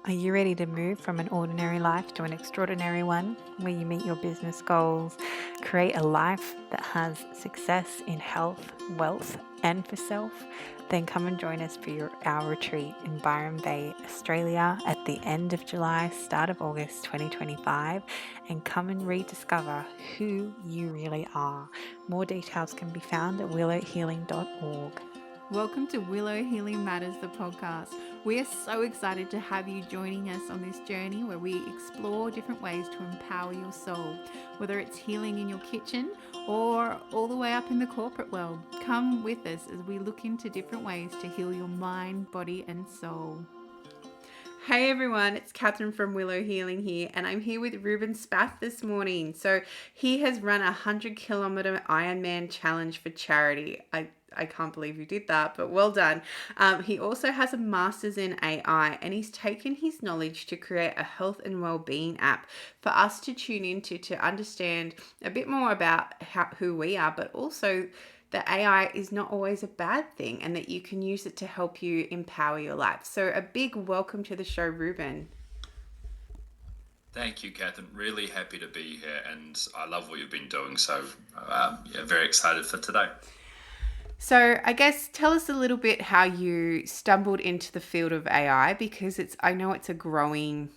Are you ready to move from an ordinary life to an extraordinary one where you meet your business goals, create a life that has success in health, wealth, and for self? Then come and join us for our retreat in Byron Bay, Australia at the end of July, start of August 2025, and come and rediscover who you really are. More details can be found at willowhealing.org. Welcome to Willow Healing Matters, the podcast. We are so excited to have you joining us on this journey where we explore different ways to empower your soul, whether it's healing in your kitchen or all the way up in the corporate world. Come with us as we look into different ways to heal your mind, body, and soul. Hey everyone, it's Catherine from Willow Healing here, and I'm here with Reuben Spath this morning. So he has run a 100-kilometer Ironman challenge for charity. I can't believe you did that, but well done. He also has a master's in AI, and he's taken his knowledge to create a health and well-being app for us to tune into to understand a bit more about who we are, but also that AI is not always a bad thing and that you can use it to help you empower your life. So a big welcome to the show, Reuben. Thank you, Catherine. Really happy to be here, and I love what you've been doing. So, very excited for today. So I guess tell us a little bit how you stumbled into the field of AI, because I know it's growing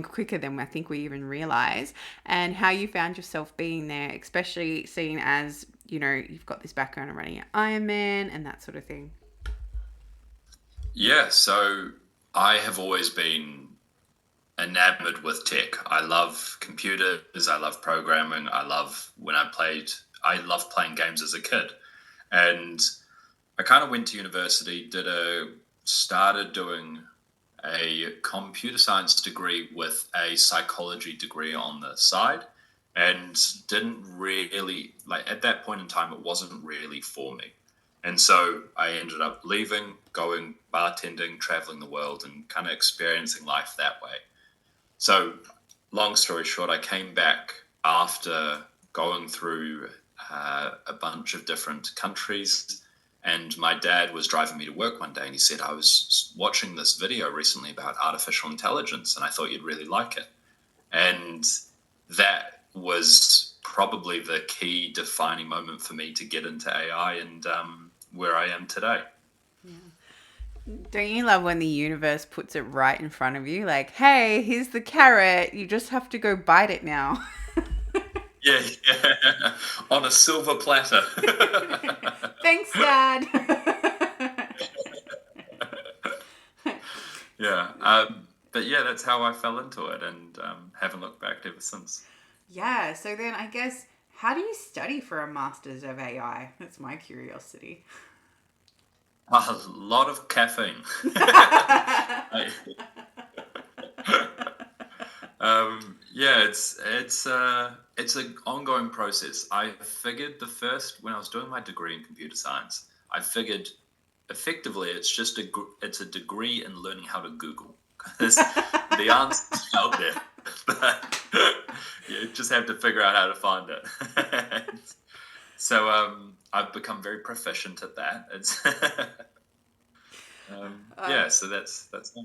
quicker than I think we even realize, and how you found yourself being there, especially seeing as, you've got this background of running an Ironman and that sort of thing. Yeah, so I have always been enamored with tech. I love computers. I love programming. I love playing games as a kid. And I kind of went to university, started doing a computer science degree with a psychology degree on the side, and didn't really, at that point in time, it wasn't really for me. And so I ended up leaving, going bartending, traveling the world, and kind of experiencing life that way. So long story short, I came back after going through a bunch of different countries, and my dad was driving me to work one day, and he said, I was watching this video recently about artificial intelligence, and I thought you'd really like it. And that was probably the key defining moment for me to get into AI and where I am today. Yeah. Don't you love when the universe puts it right in front of you? Like, hey, here's the carrot. You just have to go bite it now. Yeah, on a silver platter. Thanks, Dad. Yeah, but yeah, that's how I fell into it, and haven't looked back ever since. Yeah, so then I guess, how do you study for a Master's of AI? That's my curiosity. A lot of caffeine. Yeah, it's an ongoing process. I figured when I was doing my degree in computer science, I figured effectively it's a degree in learning how to Google. The answer's out there, but you just have to figure out how to find it. So I've become very proficient at that. It's so that's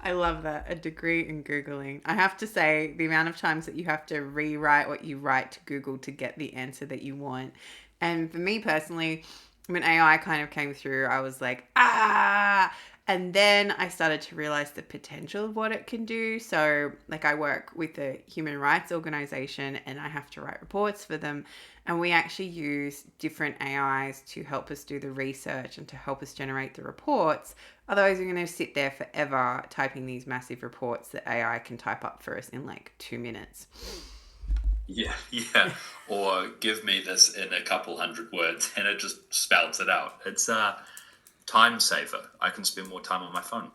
I love that. A degree in Googling. I have to say, the amount of times that you have to rewrite what you write to Google to get the answer that you want. And for me personally, when AI kind of came through, I was like, ah! And then I started to realize the potential of what it can do. So, I work with a human rights organization, and I have to write reports for them. And we actually use different AIs to help us do the research and to help us generate the reports. Otherwise, we're going to sit there forever typing these massive reports that AI can type up for us in 2 minutes. Yeah. Or give me this in a couple hundred words and it just spouts it out. It's a time saver. I can spend more time on my phone.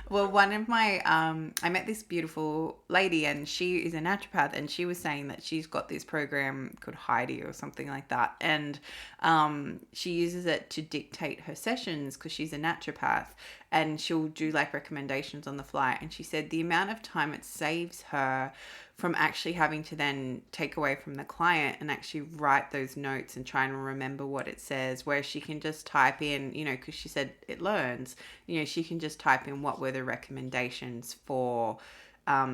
Well, one of my, I met this beautiful lady, and she is a naturopath, and she was saying that she's got this program called Heidi or something like that. And she uses it to dictate her sessions because she's a naturopath, and she'll do recommendations on the fly. And she said the amount of time it saves her from actually having to then take away from the client and actually write those notes and try and remember what it says, where she can just type in, you know, because she said it learns, you know, she can just type in what were the recommendations for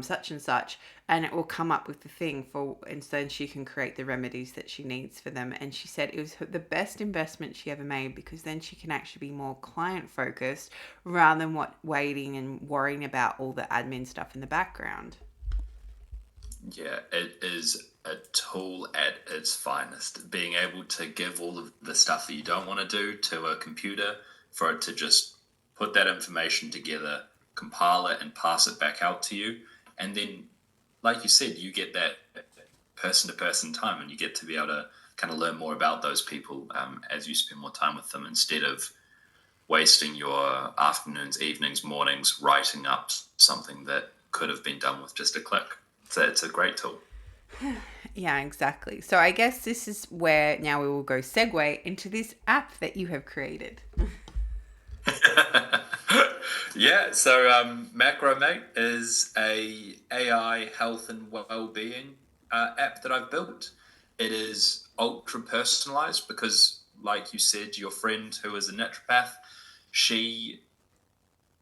such and such, and it will come up with the thing for, and then she can create the remedies that she needs for them. And she said it was the best investment she ever made, because then she can actually be more client focused rather than waiting and worrying about all the admin stuff in the background. Yeah, it is a tool at its finest. Being able to give all of the stuff that you don't want to do to a computer, for it to just put that information together, compile it, and pass it back out to you. And then, like you said, you get that person to person time, and you get to be able to kind of learn more about those people as you spend more time with them, instead of wasting your afternoons, evenings, mornings writing up something that could have been done with just a click. So it's a great tool. Yeah, exactly. So I guess this is where now we will go segue into this app that you have created. Yeah, so Macromate is a AI health and well-being app that I've built. It is ultra personalized because, like you said, your friend who is a naturopath,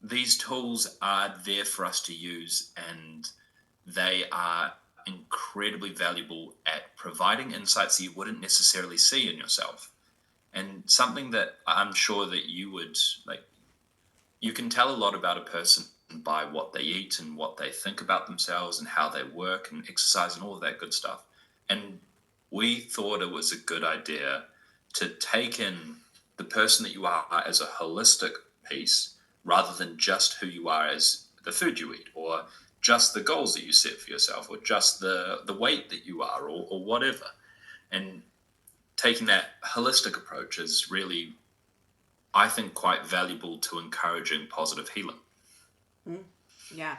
these tools are there for us to use, and they are incredibly valuable at providing insights that you wouldn't necessarily see in yourself. And something that I'm sure that you would like, you can tell a lot about a person by what they eat and what they think about themselves and how they work and exercise and all of that good stuff. And we thought it was a good idea to take in the person that you are as a holistic piece, rather than just who you are as the food you eat, or just the goals that you set for yourself, or just the weight that you are, or whatever. And taking that holistic approach is really, I think, quite valuable to encouraging positive healing. Yeah.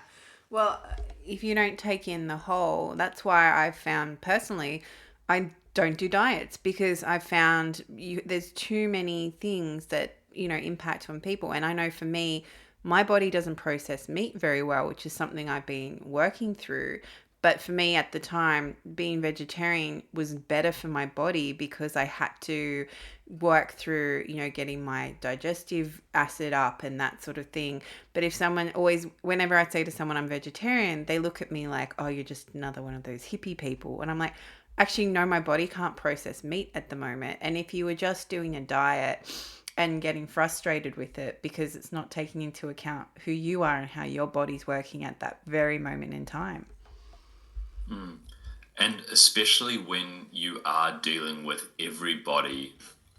Well, if you don't take in the whole, that's why I've found personally, I don't do diets, because I've found there's too many things that, you know, impact on people. And I know for me, my body doesn't process meat very well, which is something I've been working through. But for me at the time, being vegetarian was better for my body, because I had to work through, you know, getting my digestive acid up and that sort of thing. But if someone always, whenever I say to someone I'm vegetarian, they look at me like, oh, you're just another one of those hippie people. And I'm like, actually, no, my body can't process meat at the moment. And if you were just doing a diet and getting frustrated with it because it's not taking into account who you are and how your body's working at that very moment in time. And especially when you are dealing with everybody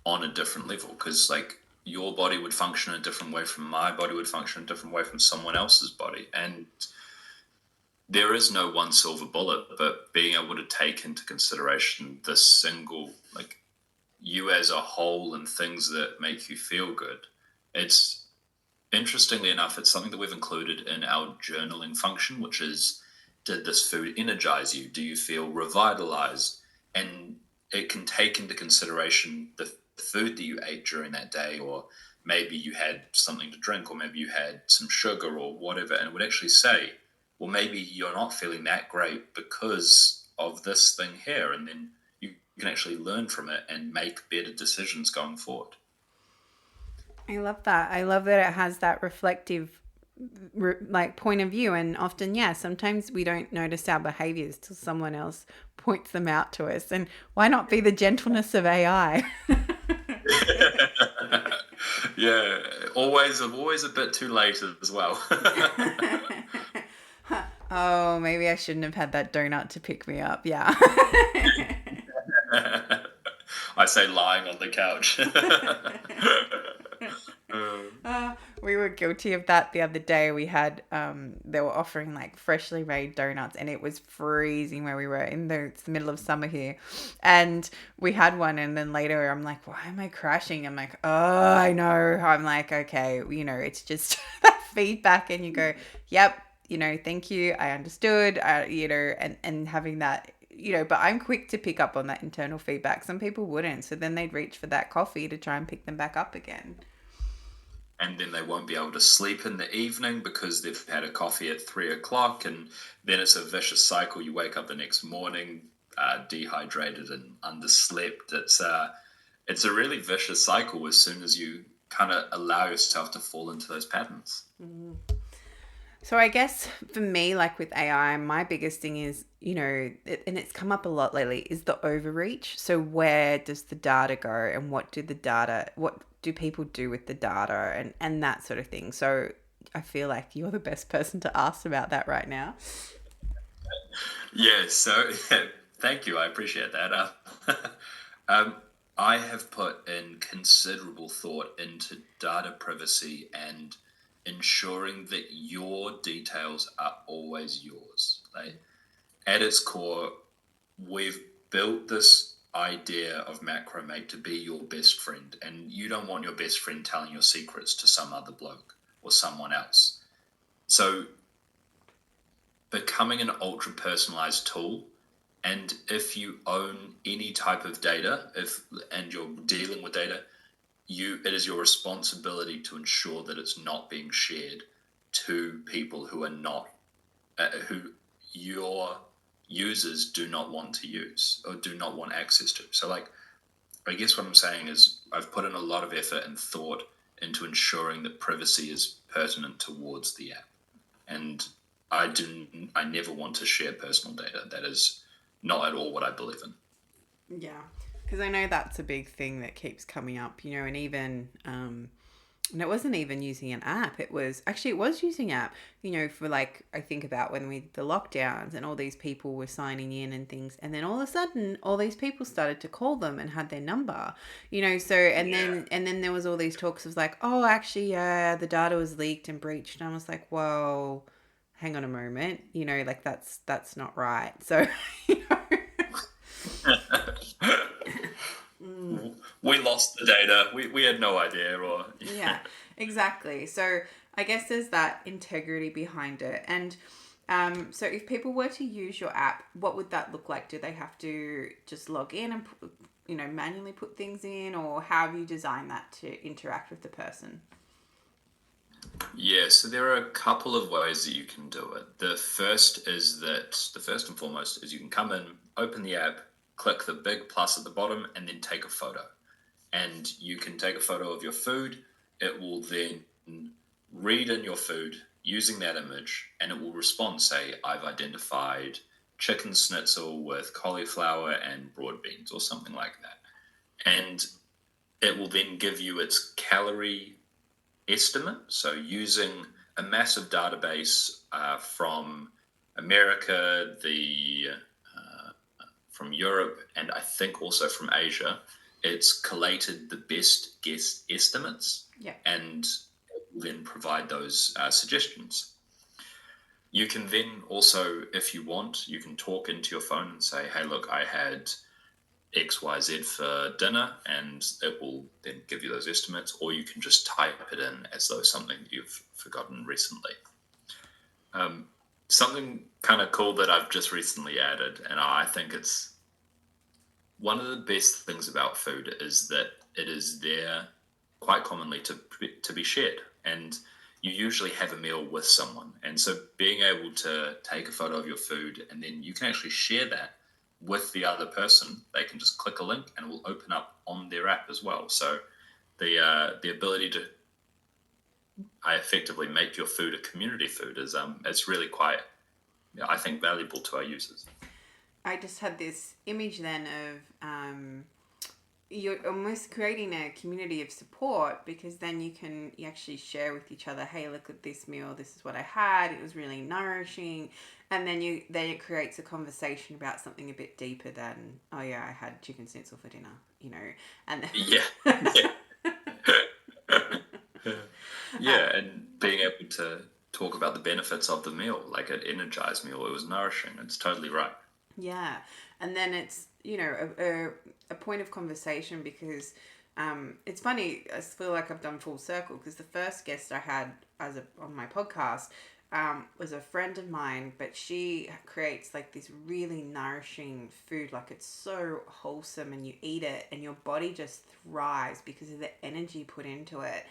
on a different level, because like your body would function a different way from my body, would function a different way from someone else's body. And there is no one silver bullet, but being able to take into consideration the single, like you as a whole and things that make you feel good. It's, interestingly enough, it's something that we've included in our journaling function, which is, did this food energize you? Do you feel revitalized? And it can take into consideration the food that you ate during that day, or maybe you had something to drink, or maybe you had some sugar or whatever. And it would actually say, well, maybe you're not feeling that great because of this thing here. And then you can actually learn from it and make better decisions going forward. I love that. I love that it has that reflective like point of view. And often, yeah, sometimes we don't notice our behaviors till someone else points them out to us. And why not be the gentleness of AI? Yeah, always a bit too late as well. Oh, maybe I shouldn't have had that donut to pick me up. Yeah. I say lying on the couch. We were guilty of that the other day. We had they were offering like freshly made donuts, and it was freezing where we were it's the middle of summer here, and we had one. And then later I'm like, why am I crashing? I'm like, oh, I know. I'm like, okay, you know, it's just that feedback, and you go, yep, you know, thank you, I understood, you know, and having that, you know. But I'm quick to pick up on that internal feedback. Some people wouldn't, so then they'd reach for that coffee to try and pick them back up again. and then they won't be able to sleep in the evening because they've had a coffee at 3 o'clock, and then it's a vicious cycle. You wake up the next morning dehydrated and underslept. It's a really vicious cycle as soon as you kind of allow yourself to fall into those patterns. So I guess for me, like with AI, my biggest thing is, and it's come up a lot lately, is the overreach. So where does the data go, and what do people do with the data, and that sort of thing. So I feel like you're the best person to ask about that right now. Yeah, so thank you. I appreciate that. I have put in considerable thought into data privacy and ensuring that your details are always yours. Like, at its core, we've built this idea of Macromate to be your best friend, and you don't want your best friend telling your secrets to some other bloke or someone else. So becoming an ultra personalized tool, and if you own any type of data, and you're dealing with data, it is your responsibility to ensure that it's not being shared to people who are not who your users do not want to use or do not want access to. So, like, I guess what I'm saying is I've put in a lot of effort and thought into ensuring that privacy is pertinent towards the app, and I never want to share personal data. That is not at all what I believe in. Yeah, because I know that's a big thing that keeps coming up, and even, and it wasn't even using an app. It was using app, for like, I think about when the lockdowns and all these people were signing in and things. And then all of a sudden, all these people started to call them and had their number, so, then there was all these talks of like, oh, actually, yeah, the data was leaked and breached. And I was like, whoa, hang on a moment, like that's not right. So, We lost the data. We had no idea, or yeah, exactly. So I guess there's that integrity behind it. And so if people were to use your app, what would that look like? Do they have to just log in and manually put things in, or how have you designed that to interact with the person? Yeah, so there are a couple of ways that you can do it. The first and foremost is you can come in, open the app, click the big plus at the bottom, and then take a photo. And you can take a photo of your food. It will then read in your food using that image, and it will respond, say, I've identified chicken schnitzel with cauliflower and broad beans, or something like that. And it will then give you its calorie estimate. So using a massive database from America, from Europe, and I think also from Asia, it's collated the best guess estimates, and then provide those suggestions. You can then also, if you want, you can talk into your phone and say, hey, look, I had XYZ for dinner, and it will then give you those estimates, or you can just type it in as though something you've forgotten recently. Something kind of cool that I've just recently added, and I think it's one of the best things about food, is that it is there quite commonly to be shared, and you usually have a meal with someone, and so being able to take a photo of your food and then you can actually share that with the other person. They can just click a link and it will open up on their app as well. So the ability to effectively make your food a community food is it's really quite, I think, valuable to our users. I just had this image then of you're almost creating a community of support, because then you actually share with each other, hey, look at this meal, this is what I had, it was really nourishing. And then it creates a conversation about something a bit deeper than, oh yeah, I had chicken schnitzel for dinner, and yeah, and being able to talk about the benefits of the meal, like it energized me or it was nourishing. It's totally right. Yeah, and then it's a point of conversation, because it's funny. I feel like I've done full circle, because the first guest I had on my podcast was a friend of mine, but she creates like this really nourishing food. Like, it's so wholesome, and you eat it and your body just thrives because of the energy put into it.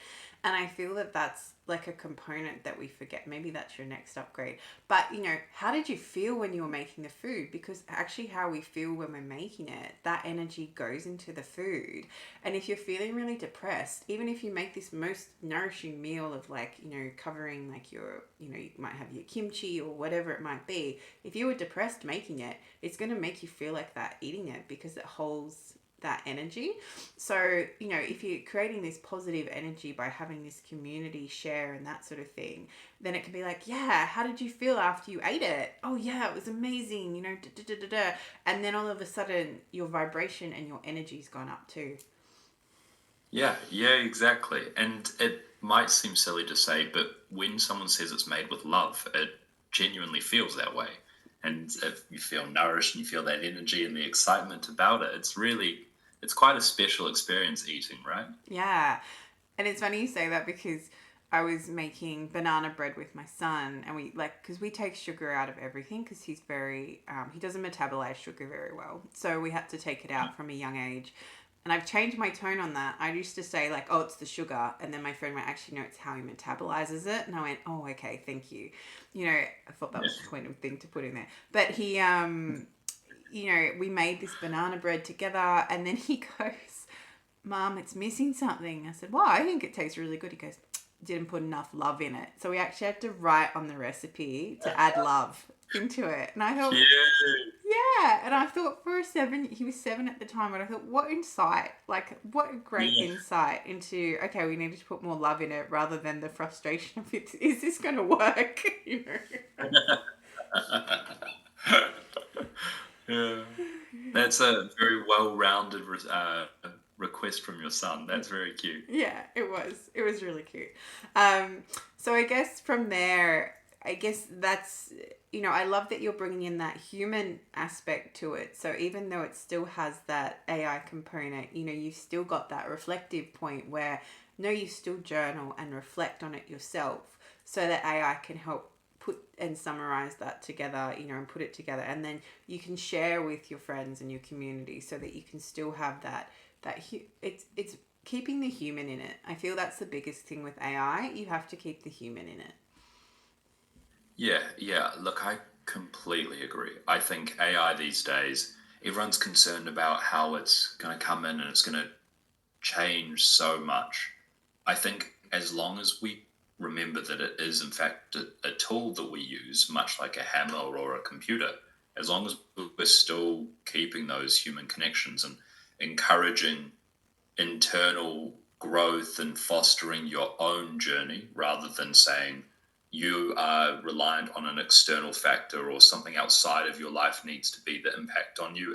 And I feel that that's like a component that we forget. Maybe that's your next upgrade. But, how did you feel when you were making the food? Because actually, how we feel when we're making it, that energy goes into the food. And if you're feeling really depressed, even if you make this most nourishing meal of like, covering like your, you might have your kimchi or whatever it might be. If you were depressed making it, it's going to make you feel like that eating it because it holds that energy. So, if you're creating this positive energy by having this community share and that sort of thing, then it can be like, yeah, how did you feel after you ate it? Oh, yeah, it was amazing, da, da, da, da, da. And then all of a sudden, your vibration and your energy's gone up too. Yeah, exactly. And it might seem silly to say, but when someone says it's made with love, it genuinely feels that way. And if you feel nourished and you feel that energy and the excitement about it, it's quite a special experience eating, right? Yeah. And it's funny you say that because I was making banana bread with my son, and because we take sugar out of everything because he's he doesn't metabolize sugar very well. So we had to take it out from a young age. And I've changed my tone on that. I used to say like, "Oh, it's the sugar," and then my friend went, "Actually, no, it's how he metabolizes it." And I went, "Oh, okay, thank you." I thought that was a pointed thing to put in there. But he, we made this banana bread together, and then he goes, "Mom, it's missing something." I said, "Well, I think it tastes really good." He goes, "Didn't put enough love in it." So we actually had to write on the recipe to add love into it. And I thought, yeah. And I thought he was 7 at the time, and I thought, what insight, like what a great insight into, okay, we needed to put more love in it rather than the frustration of it. Is this going to work? Yeah. That's a very well-rounded request from your son. That's very cute. Yeah, it was. It was really cute. So I guess from there, that's, I love that you're bringing in that human aspect to it. So even though it still has that AI component, you've still got that reflective point where, no, you still journal and reflect on it yourself so that AI can help put and summarize that together, and put it together. And then you can share with your friends and your community so that you can still have it's keeping the human in it. I feel that's the biggest thing with AI. You have to keep the human in it. Yeah. Look, I completely agree. I think AI these days, everyone's concerned about how it's going to come in and it's going to change so much. I think as long as we remember that it is, in fact, a tool that we use, much like a hammer or a computer, as long as we're still keeping those human connections and encouraging internal growth and fostering your own journey rather than saying you are reliant on an external factor or something outside of your life needs to be the impact on you.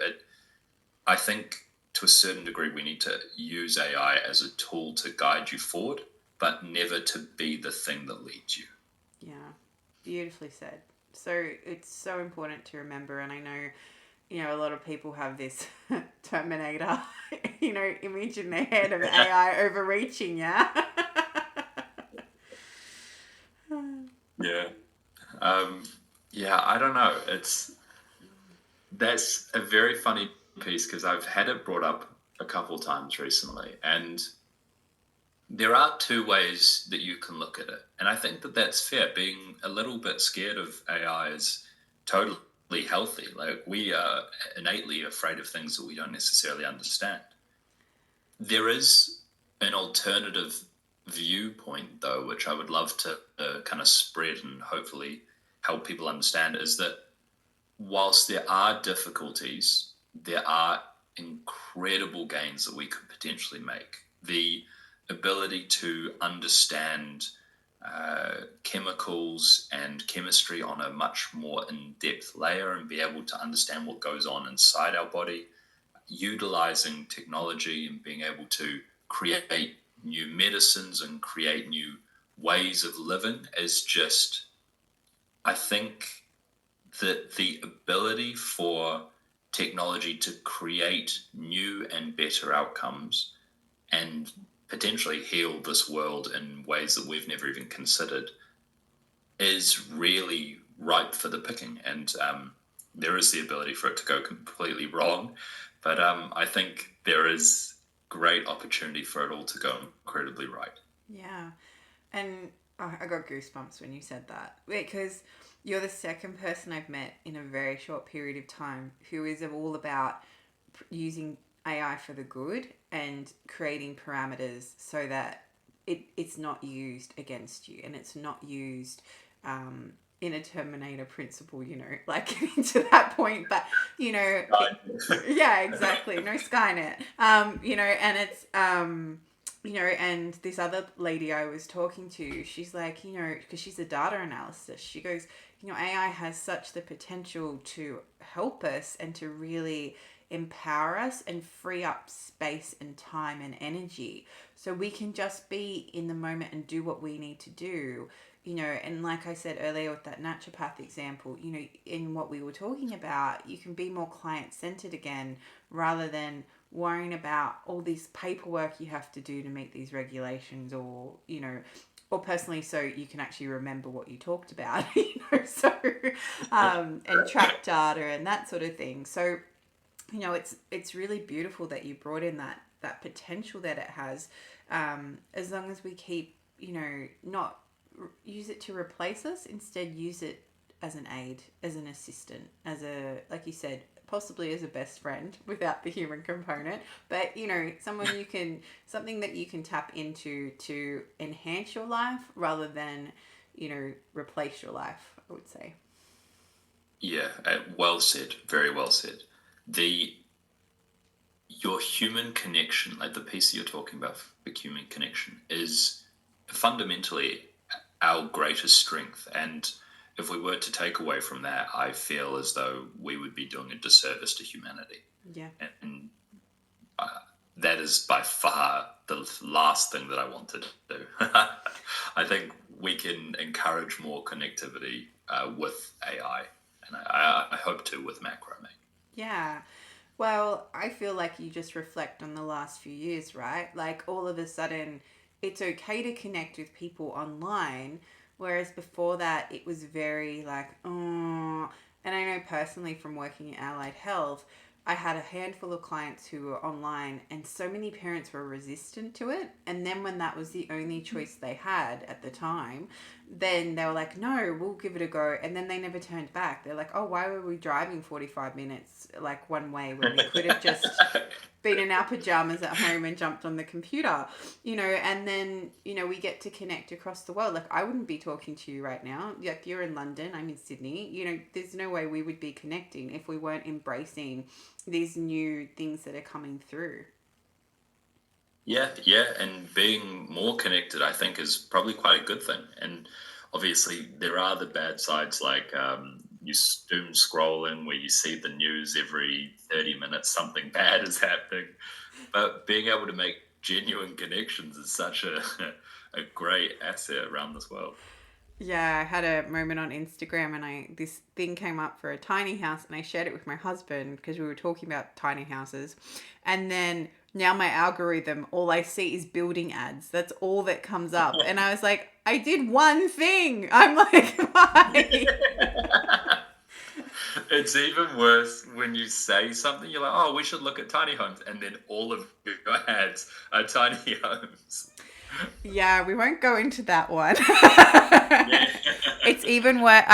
I think to a certain degree we need to use AI as a tool to guide you forward, but never to be the thing that leads you. Yeah, beautifully said. So it's so important to remember, and I know, a lot of people have this Terminator, image in their head of AI overreaching, yeah? Yeah. I don't know. That's a very funny piece because I've had it brought up a couple times recently, and there are two ways that you can look at it. And I think that that's fair. Being a little bit scared of AI is totally healthy. Like, we are innately afraid of things that we don't necessarily understand. There is an alternative viewpoint, though, which I would love to kind of spread and hopefully help people understand, is that whilst there are difficulties, there are incredible gains that we could potentially make. The ability to understand chemicals and chemistry on a much more in-depth layer and be able to understand what goes on inside our body, utilizing technology and being able to create new medicines and create new ways of living is just, I think that the ability for technology to create new and better outcomes and potentially heal this world in ways that we've never even considered is really ripe for the picking. And there is the ability for it to go completely wrong. But I think there is great opportunity for it all to go incredibly right. Yeah. And I got goosebumps when you said that, because you're the second person I've met in a very short period of time who is all about using AI for the good and creating parameters so that it's not used against you, and it's not used in a Terminator principle, like to that point. But, yeah, exactly. No Skynet. And it's, and this other lady I was talking to, she's like, because she's a data analyst, she goes, AI has such the potential to help us and to really empower us and free up space and time and energy so we can just be in the moment and do what we need to do. And like I said earlier with that naturopath example, in what we were talking about, you can be more client centered again rather than worrying about all this paperwork you have to do to meet these regulations, or personally, so you can actually remember what you talked about, so and track data and that sort of thing. So it's really beautiful that you brought in that potential that it has, as long as we keep, not use it to replace us, instead use it as an aid, as an assistant, as a, like you said, possibly as a best friend without the human component, but something that you can tap into to enhance your life rather than replace your life, I would say. Yeah, well said. Very well said. The Your human connection, like the piece that you're talking about, the human connection, is fundamentally our greatest strength. And if we were to take away from that, I feel as though we would be doing a disservice to humanity. Yeah. And that is by far the last thing that I want to do. I think we can encourage more connectivity with AI, and I hope to with Macromate. Yeah. Well, I feel like you just reflect on the last few years, right? Like all of a sudden, it's okay to connect with people online, whereas before that, it was very like, oh. And I know personally from working in allied health, I had a handful of clients who were online, and so many parents were resistant to it. And then when that was the only choice they had at the time, then they were like, no, we'll give it a go. And then they never turned back. They're like, oh, why were we driving 45 minutes like one way when we could have just been in our pajamas at home and jumped on the computer, and then, we get to connect across the world. Like, I wouldn't be talking to you right now. Like, you're in London, I'm in Sydney. There's no way we would be connecting if we weren't embracing these new things that are coming through. Yeah, yeah, and being more connected, I think, is probably quite a good thing. And obviously, there are the bad sides, like you doom scrolling, where you see the news every 30 minutes, something bad is happening. But being able to make genuine connections is such a great asset around this world. Yeah, I had a moment on Instagram, and this thing came up for a tiny house, and I shared it with my husband because we were talking about tiny houses. And then now my algorithm, all I see is building ads. That's all that comes up. And I was like, I did one thing. I'm like, why? It's even worse when you say something, you're like, oh, we should look at tiny homes. And then all of your ads are tiny homes. Yeah, we won't go into that one. Yeah. It's even where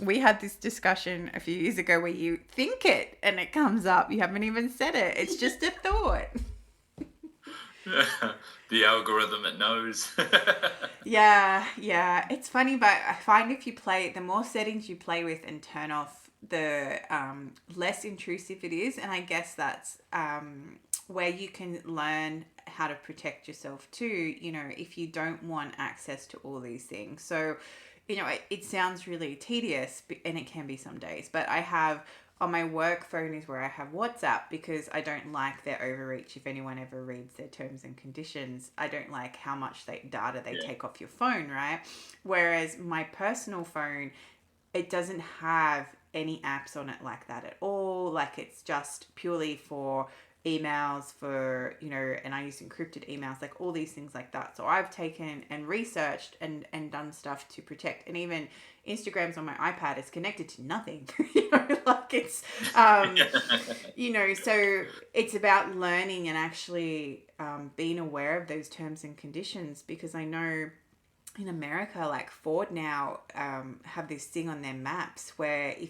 we had this discussion a few years ago where you think it and it comes up. You haven't even said it. It's just a thought. The algorithm, it knows. Yeah. It's funny, but I find if you play, the more settings you play with and turn off, the less intrusive it is. And I guess that's where you can learn how to protect yourself too, if you don't want access to all these things. So, it sounds really tedious, and it can be some days, but I have on my work phone is where I have WhatsApp, because I don't like their overreach. If anyone ever reads their terms and conditions, I don't like how much data they take off your phone, right? Whereas my personal phone, it doesn't have any apps on it like that at all. Like, it's just purely for emails for, and I use encrypted emails, like all these things like that. So I've taken and researched and done stuff to protect. And even Instagram's on my iPad is connected to nothing. Like it's, so it's about learning and actually being aware of those terms and conditions, because I know in America, like Ford now have this thing on their maps where I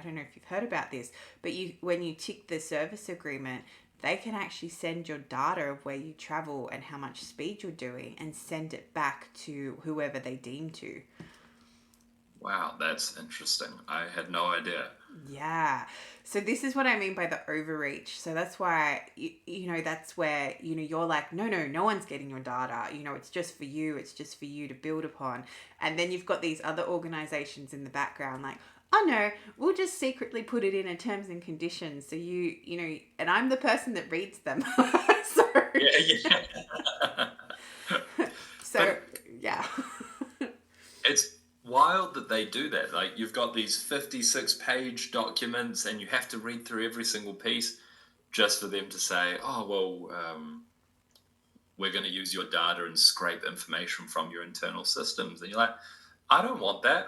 don't know if you've heard about this, but when you tick the service agreement, they can actually send your data of where you travel and how much speed you're doing and send it back to whoever they deem to. Wow, that's interesting. I had no idea. Yeah. So this is what I mean by the overreach. So that's why, that's where, you're like, no one's getting your data. It's just for you. It's just for you to build upon. And then you've got these other organizations in the background like, oh no, we'll just secretly put it in a terms and conditions. So and I'm the person that reads them. So, Yeah. so yeah. It's wild that they do that. Like, you've got these 56-page documents and you have to read through every single piece just for them to say, oh, well, we're going to use your data and scrape information from your internal systems. And you're like, I don't want that.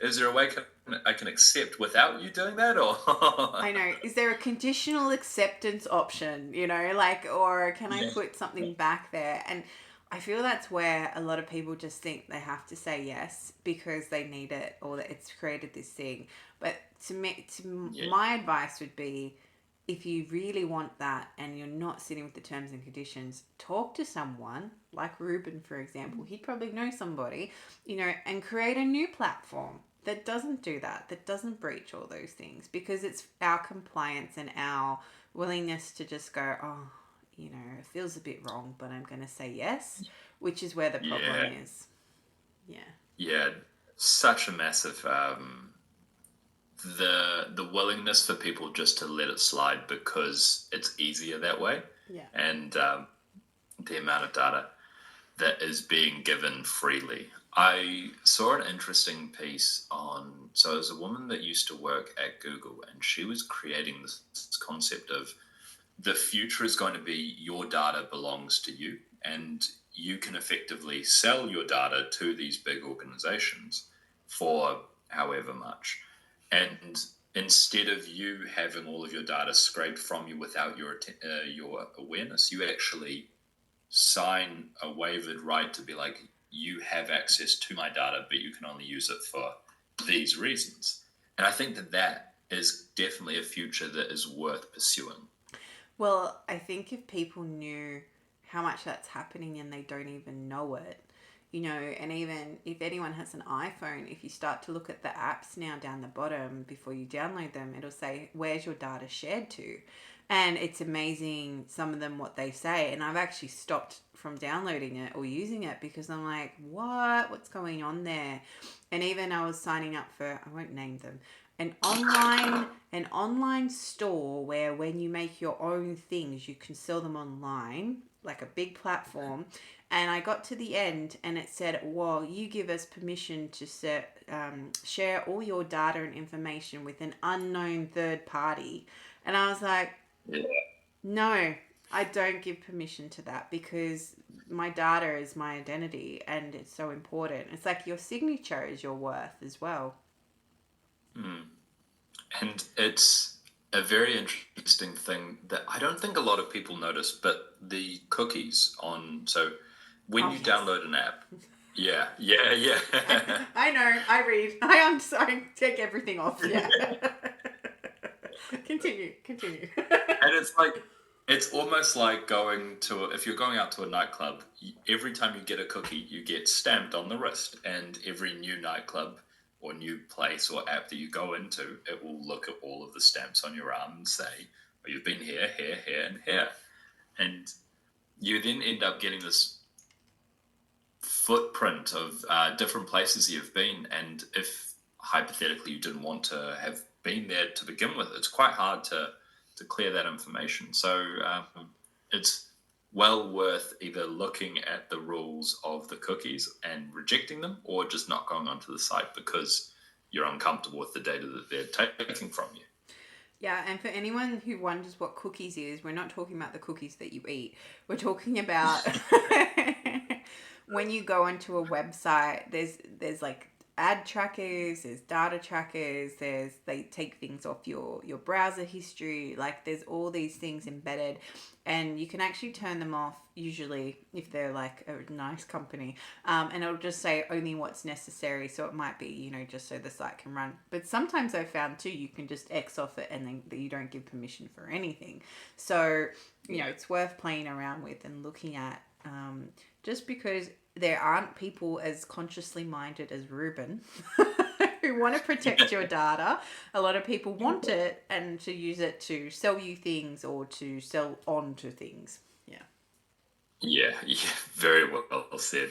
Is there a way I can accept without you doing that? Or I know. Is there a conditional acceptance option, or can I put something back there? And I feel that's where a lot of people just think they have to say yes because they need it or that it's created this thing. But my advice would be, if you really want that and you're not sitting with the terms and conditions, talk to someone like Reuben, for example. He'd probably know somebody, and create a new platform that doesn't do that doesn't breach all those things, because it's our compliance and our willingness to just go, oh, it feels a bit wrong, but I'm going to say yes, which is where the problem is. Yeah. Yeah, such a massive the willingness for people just to let it slide because it's easier that way. Yeah. And the amount of data that is being given freely. I saw an interesting piece so it was a woman that used to work at Google, and she was creating this concept of the future is going to be your data belongs to you, and you can effectively sell your data to these big organizations for however much. And instead of you having all of your data scraped from you without your awareness, you actually sign a waived right to be like, you have access to my data, but you can only use it for these reasons. And I think that is definitely a future that is worth pursuing. Well, I think if people knew how much that's happening and they don't even know it, and even if anyone has an iPhone, if you start to look at the apps now down the bottom before you download them, it'll say, where's your data shared to? And it's amazing, some of them, what they say. And I've actually stopped from downloading it or using it because I'm like, what's going on there? And even I was signing up for, I won't name them, an online store where when you make your own things, you can sell them online, like a big platform. And I got to the end and it said, well, you give us permission to share all your data and information with an unknown third party. And I was like, no, I don't give permission to that, because my data is my identity and it's so important. It's like your signature is your worth as well. And it's a very interesting thing that I don't think a lot of people notice, but the cookies so when you download an app, yeah. I know, I read. I'm sorry, take everything off. Yeah. Continue. And it's like, it's almost like if you're going out to a nightclub, every time you get a cookie, you get stamped on the wrist, and every new nightclub or new place or app that you go into, it will look at all of the stamps on your arm and say, well, you've been here, here, here, and here. And you then end up getting this footprint of different places you've been. And if hypothetically you didn't want to have been there to begin with, it's quite hard to clear that information. So it's well worth either looking at the rules of the cookies and rejecting them, or just not going onto the site because you're uncomfortable with the data that they're taking from you. Yeah, and for anyone who wonders what cookies is, we're not talking about the cookies that you eat. We're talking about when you go onto a website, there's like ad trackers, there's data trackers, there's they take things off your browser history, like there's all these things embedded, and you can actually turn them off usually if they're like a nice company, and it'll just say only what's necessary. So it might be, you know, just so the site can run. But sometimes I've found too, you can just X off it and then you don't give permission for anything. So, you know, it's worth playing around with and looking at, just because there aren't people as consciously minded as Reuben who want to protect your data. A lot of people want it and to use it to sell you things or to sell on to things. Yeah, yeah, very well said.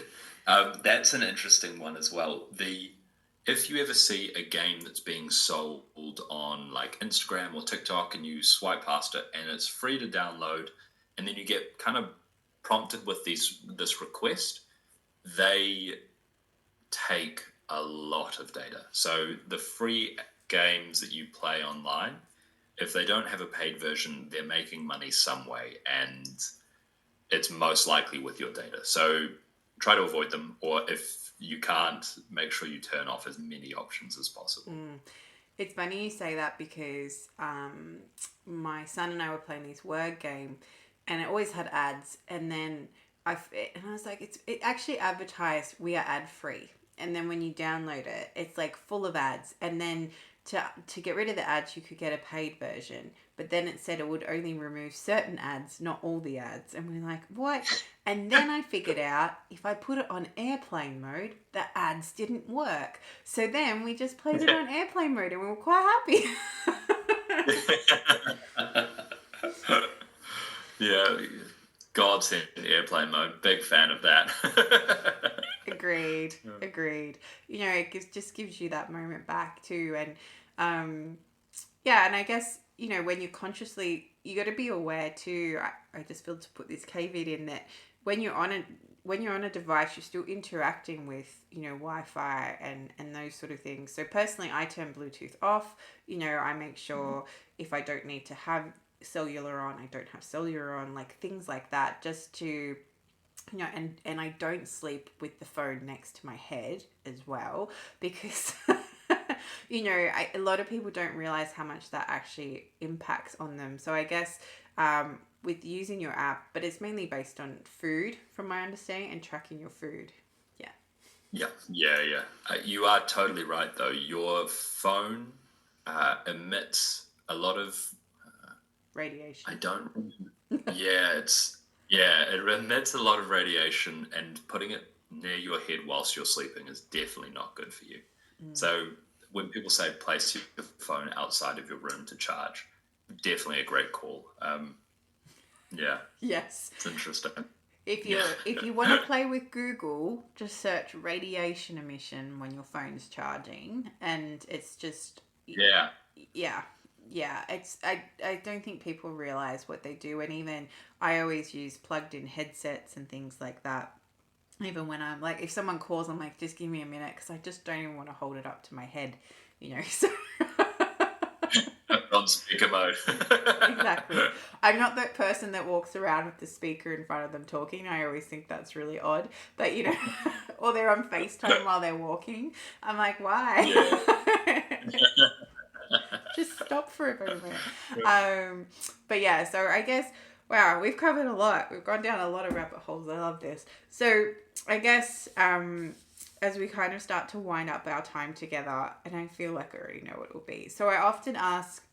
That's an interesting one as well. If you ever see a game that's being sold on like Instagram or TikTok and you swipe past it and it's free to download, and then you get kind of prompted with this request, they take a lot of data. So the free games that you play online, if they don't have a paid version, they're making money some way, and it's most likely with your data. So try to avoid them, or if you can't, make sure you turn off as many options as possible. It's funny you say that because my son and I were playing this word game, and it always had ads. And then I was like, it actually advertised we are ad free. And then when you download it, it's like full of ads. And then to get rid of the ads, you could get a paid version. But then it said it would only remove certain ads, not all the ads. And we're like, what? And then I figured out if I put it on airplane mode, the ads didn't work. So then we just played it on airplane mode and we were quite happy. Yeah, God sent airplane mode. Big fan of that. Agreed. You know, it just gives you that moment back too. And yeah, and I guess, you know, when you're consciously, you got to be aware too. I just feel to put this caveat in that when you're on a device, you're still interacting with, you know, Wi-Fi and those sort of things. So personally, I turn Bluetooth off. You know, I make sure if I don't need to have cellular on, I don't have cellular on, like things like that, just to, you know, and I don't sleep with the phone next to my head as well, because you know, a lot of people don't realize how much that actually impacts on them. So I guess with using your app, but it's mainly based on food, from my understanding, and tracking your food. Yeah. You are totally right, though. Your phone emits a lot of Radiation. I don't. Yeah, it emits a lot of radiation, and putting it near your head whilst you're sleeping is definitely not good for you. So when people say place your phone outside of your room to charge, definitely a great call. Yeah, Yes. it's interesting. If you want to play with Google, just search radiation emission when your phone's charging, and it's just Yeah. It's I don't think people realize what they do, and even I always use plugged in headsets and things like that. Even when I'm like, if someone calls, I'm like, just give me a minute, because I just don't even want to hold it up to my head, you know. So On speaker mode. exactly. I'm not that person that walks around with the speaker in front of them talking. I always think that's really odd. But, you know, or they're on FaceTime while they're walking. I'm like, why? Yeah. Just stop for a moment. But yeah, so I guess, wow, we've covered a lot. We've gone down a lot of rabbit holes. I love this. So I guess as we kind of start to wind up our time together, and I feel like I already know what it will be. So I often ask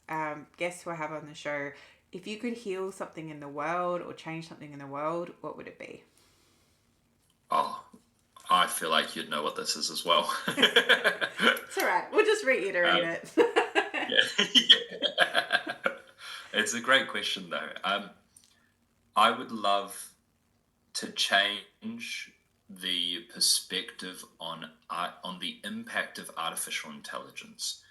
guests who I have on the show, if you could heal something in the world or change something in the world, what would it be? Oh, I feel like you'd know what this is as well. It's all right. We'll just reiterate it. Yeah. It's a great question, though. I would love to change the perspective on the impact of artificial intelligence.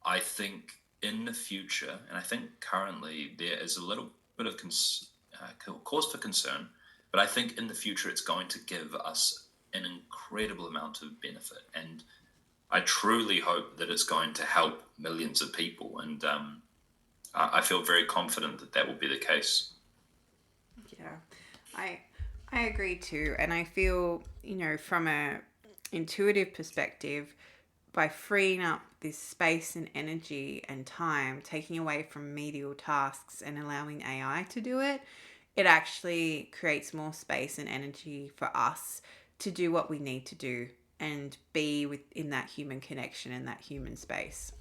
I think in the future, and I think currently, there is a little bit of cause for concern, but I think in the future it's going to give us an incredible amount of benefit, and I truly hope that it's going to help millions of people. And I feel very confident that that will be the case. Yeah, I agree too, and I feel, from a intuitive perspective, by freeing up this space and energy and time, taking away from medial tasks and allowing AI to do it, it actually creates more space and energy for us to do what we need to do and be within that human connection and that human space.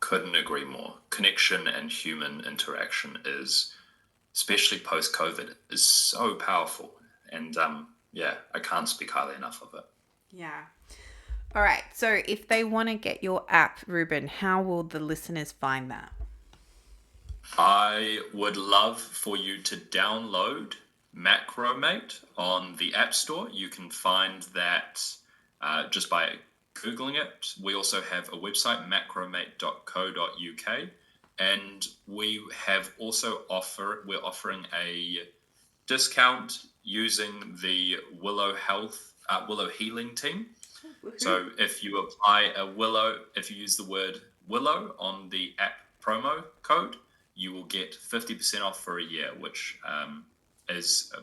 Couldn't agree more. Connection and human interaction is, especially post COVID, is so powerful. And yeah, I can't speak highly enough of it. Yeah. All right. So if they want to get your app, Reuben, how will the listeners find that? I would love for you to download Macromate on the App Store. You can find that just by Googling it. We also have a website, macromate.co.uk, and we have also we're offering a discount using the Willow Healing team. So if you apply if you use the word Willow on the app promo code, you will get 50% off for a year, which is a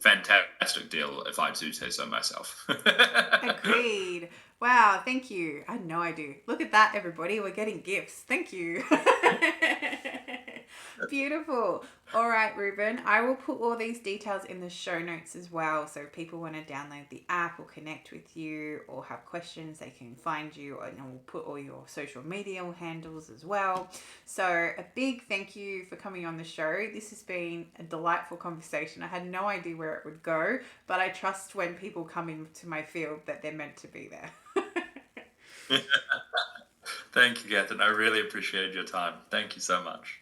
fantastic deal if I do say so myself. Agreed. Wow, thank you. I know I do. Look at that, everybody. We're getting gifts. Thank you. Beautiful. All right, Reuben. I will put all these details in the show notes as well. So if people want to download the app or connect with you or have questions, they can find you. And we'll put all your social media handles as well. So a big thank you for coming on the show. This has been a delightful conversation. I had no idea where it would go, but I trust when people come into my field that they're meant to be there. Thank you, Catherine. I really appreciate your time. Thank you so much.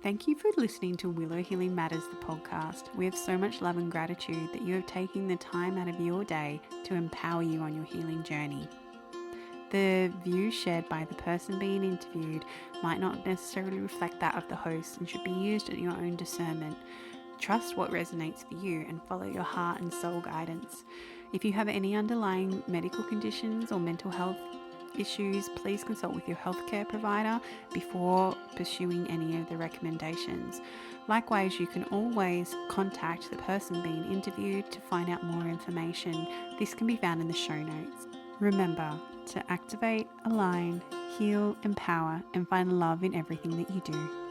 Thank you for listening to Willow Healing Matters, the podcast. We have so much love and gratitude that you have taken the time out of your day to empower you on your healing journey. The views shared by the person being interviewed might not necessarily reflect that of the host and should be used at your own discernment. Trust what resonates for you and follow your heart and soul guidance. If you have any underlying medical conditions or mental health issues, please consult with your healthcare provider before pursuing any of the recommendations. Likewise, you can always contact the person being interviewed to find out more information. This can be found in the show notes. Remember to activate, align, heal, empower, and find love in everything that you do.